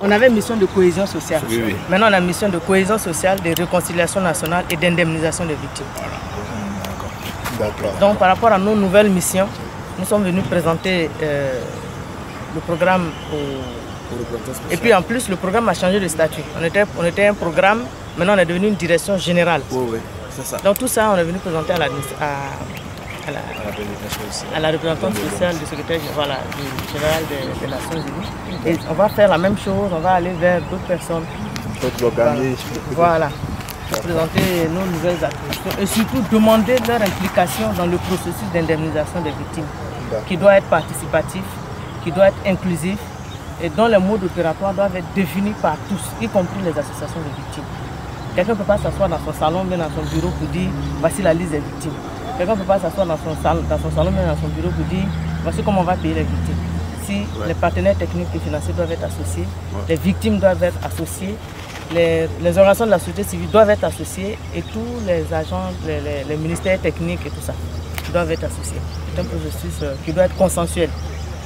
On avait une mission de cohésion sociale. Oui, oui. Maintenant, on a une mission de cohésion sociale, de réconciliation nationale et d'indemnisation des victimes. D'accord. Donc, par rapport à nos nouvelles missions, nous sommes venus présenter le programme Et puis en plus, le programme a changé de statut. On était un programme, maintenant on est devenu une direction générale. Oui, oui, c'est ça. Donc tout ça, on est venu présenter à la représentante sociale du secrétaire général des Nations Unies. Et on va faire la même chose, on va aller vers d'autres personnes. D'autres organismes. Voilà. Pour présenter nos nouvelles actions et surtout demander leur implication dans le processus d'indemnisation des victimes, qui doit être participatif, qui doit être inclusif et dont les modes opératoires doivent être définis par tous, y compris les associations de victimes. Quelqu'un ne peut pas s'asseoir dans son salon, mais dans son bureau pour dire voici la liste des victimes. Quelqu'un ne peut pas s'asseoir dans son salon, mais dans son bureau pour dire voici comment on va payer les victimes. Si les partenaires techniques et financiers doivent être associés, les victimes doivent être associées, les organisations de la société civile doivent être associées et tous les agents, les ministères techniques et tout ça doivent être associés. C'est un processus qui doit être consensuel.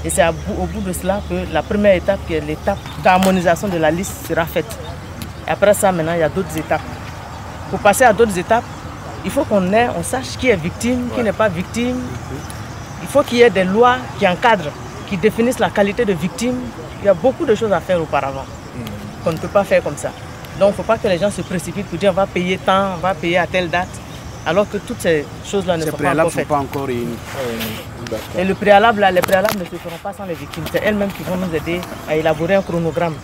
Et c'est au bout de cela que la première étape, qui est l'étape d'harmonisation de la liste, sera faite. Et après ça, maintenant, il y a d'autres étapes. Pour passer à d'autres étapes, il faut on sache qui est victime, qui n'est pas victime. Il faut qu'il y ait des lois qui encadrent, qui définissent la qualité de victime. Il y a beaucoup de choses à faire auparavant, qu'on ne peut pas faire comme ça. Donc il ne faut pas que les gens se précipitent pour dire on va payer tant, on va payer à telle date, alors que toutes ces choses-là ne sont pas encore faites. Et le préalable, les préalables ne se feront pas sans les victimes. C'est elles-mêmes qui vont nous aider à élaborer un chronogramme.